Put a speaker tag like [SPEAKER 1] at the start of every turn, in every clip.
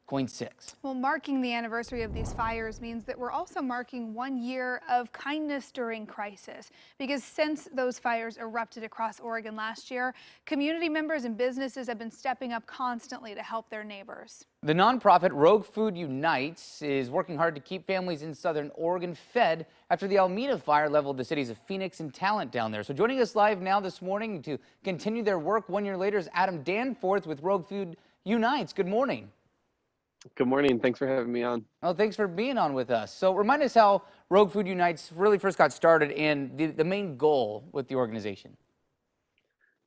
[SPEAKER 1] Well, marking the anniversary of these fires means that we're also marking 1 year of kindness during crisis, because since those fires erupted across Oregon last year, community members and businesses have been stepping up constantly to help their neighbors.
[SPEAKER 2] The nonprofit Rogue Food Unites is working hard to keep families in southern Oregon fed after the Alameda fire leveled the cities of Phoenix and Talent down there. So joining us live now this morning to continue their work 1 year later is Adam Danforth with Rogue Food Unites. Good morning.
[SPEAKER 3] Good morning. Thanks for having me on.
[SPEAKER 2] Oh, thanks for being on with us. So remind us how Rogue Food Unites really first got started and the main goal with the organization.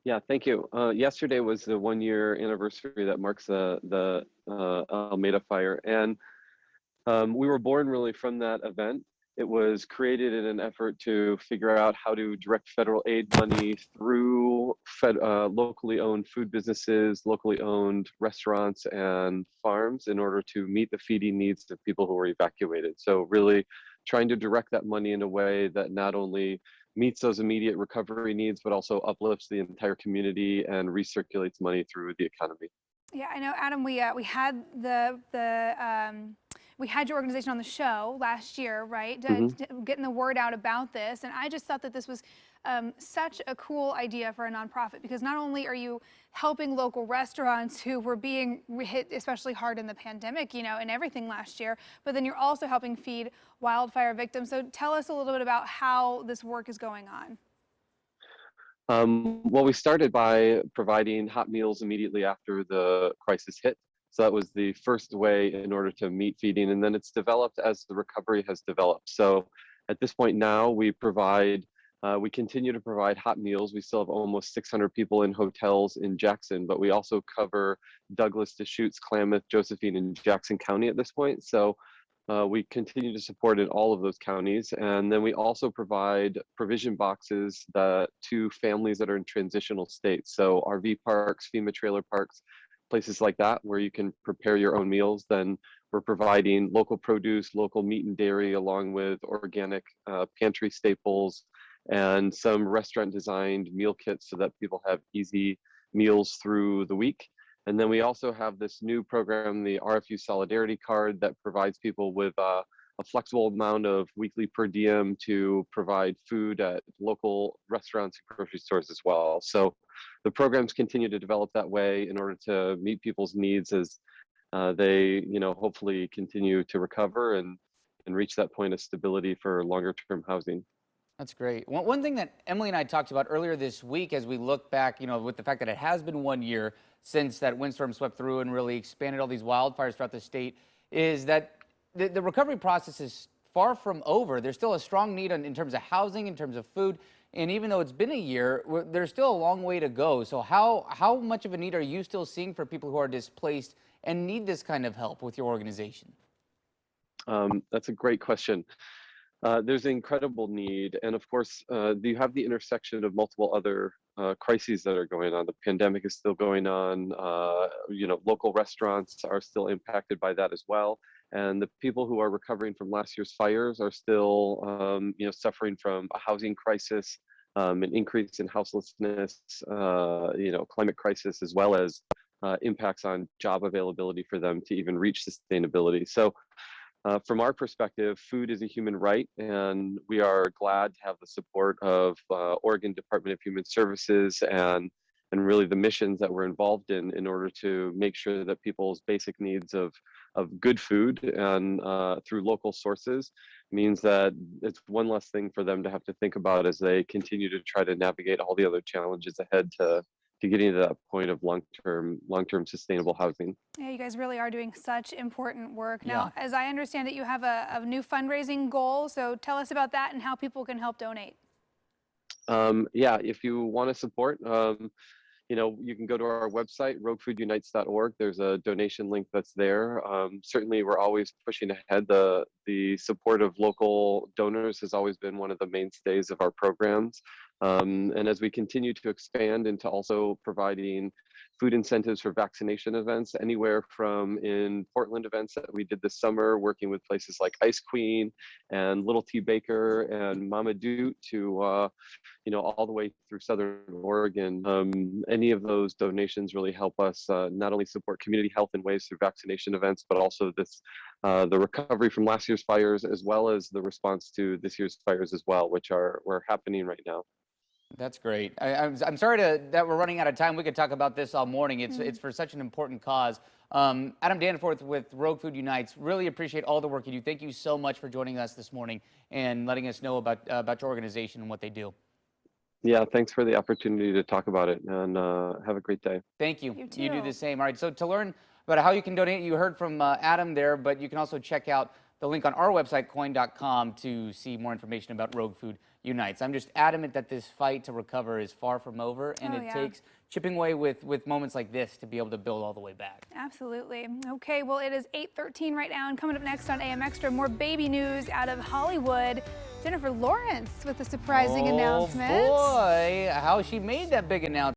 [SPEAKER 3] Yeah, thank you. Yesterday was the 1 year anniversary that marks the Alameda fire, and we were born really from that event. It was created in an effort to figure out how to direct federal aid money through locally owned food businesses, locally owned restaurants and farms in order to meet the feeding needs of people who were evacuated. So really trying to direct that money in a way that not only meets those immediate recovery needs, but also uplifts the entire community and recirculates money through the economy.
[SPEAKER 1] Yeah, I know, Adam. We had we had your organization on the show last year, right? Getting the word out about this, and I just thought that this was such a cool idea for a nonprofit, because not only are you helping local restaurants who were being hit especially hard in the pandemic, you know, and everything last year, but then you're also helping feed wildfire victims. So tell us a little bit about how this work is going on.
[SPEAKER 3] Well, we started by providing hot meals immediately after the crisis hit. So that was the first way in order to meet feeding, and then it's developed as the recovery has developed. So at this point now, we continue to provide hot meals. We still have almost 600 people in hotels in Jackson, but we also cover Douglas, Deschutes, Klamath, Josephine, and Jackson County at this point. So we continue to support in all of those counties. And then we also provide provision boxes to families that are in transitional states. So RV parks, FEMA trailer parks, places like that where you can prepare your own meals. Then we're providing local produce, local meat and dairy, along with organic pantry staples and some restaurant designed meal kits so that people have easy meals through the week. And then we also have this new program, the RFU Solidarity Card, that provides people with a flexible amount of weekly per diem to provide food at local restaurants and grocery stores as well. So the programs continue to develop that way in order to meet people's needs as they, hopefully continue to recover and reach that point of stability for longer term housing.
[SPEAKER 2] That's great. One thing that Emily and I talked about earlier this week as we look back, with the fact that it has been 1 year since that windstorm swept through and really expanded all these wildfires throughout the state, is that the recovery process is far from over. There's still a strong need in terms of housing, in terms of food, and even though it's been a year, there's still a long way to go. So how much of a need are you still seeing for people who are displaced and need this kind of help with your organization?
[SPEAKER 3] That's a great question. There's an incredible need. And of course, you have the intersection of multiple other crises that are going on. The pandemic is still going on. Local restaurants are still impacted by that as well. And the people who are recovering from last year's fires are still, suffering from a housing crisis, an increase in houselessness, climate crisis, as well as impacts on job availability for them to even reach sustainability. So from our perspective, food is a human right, and we are glad to have the support of Oregon Department of Human Services and really the missions that we're involved in order to make sure that people's basic needs of good food and through local sources means that it's one less thing for them to have to think about as they continue to try to navigate all the other challenges ahead to getting to that point of long-term sustainable housing.
[SPEAKER 1] Yeah, you guys really are doing such important work.
[SPEAKER 2] Yeah.
[SPEAKER 1] Now, as I understand it, you have a new fundraising goal. So tell us about that and how people can help donate.
[SPEAKER 3] Yeah, if you want to support, you can go to our website, roguefoodunites.org. There's a donation link that's there. Certainly, we're always pushing ahead. The support of local donors has always been one of the mainstays of our programs. And as we continue to expand into also providing food incentives for vaccination events, anywhere from in Portland events that we did this summer, working with places like Ice Queen and Little T Baker and Mama Doot to all the way through Southern Oregon. Any of those donations really help us not only support community health in ways through vaccination events, but also the recovery from last year's fires, as well as the response to this year's fires as well, which are happening right now.
[SPEAKER 2] That's great. I'm sorry that we're running out of time. We could talk about this all morning. It's for such an important cause. Adam Danforth with Rogue Food Unites, really appreciate all the work you do. Thank you so much for joining us this morning and letting us know about your organization and what they do.
[SPEAKER 3] Yeah, thanks for the opportunity to talk about it, and have a great day.
[SPEAKER 2] Thank you.
[SPEAKER 1] You too.
[SPEAKER 2] You do the same. All right, so to learn about how you can donate, you heard from Adam there, but you can also check out the link on our website, KOIN.com, to see more information about Rogue Food Unites. I'm just adamant that this fight to recover is far from over, and it takes chipping away with moments like this to be able to build all the way back.
[SPEAKER 1] Absolutely. Okay, well, it is 8:13 right now, and coming up next on AM Extra, more baby news out of Hollywood. Jennifer Lawrence with a surprising announcement.
[SPEAKER 2] Oh boy, how she made that big announcement.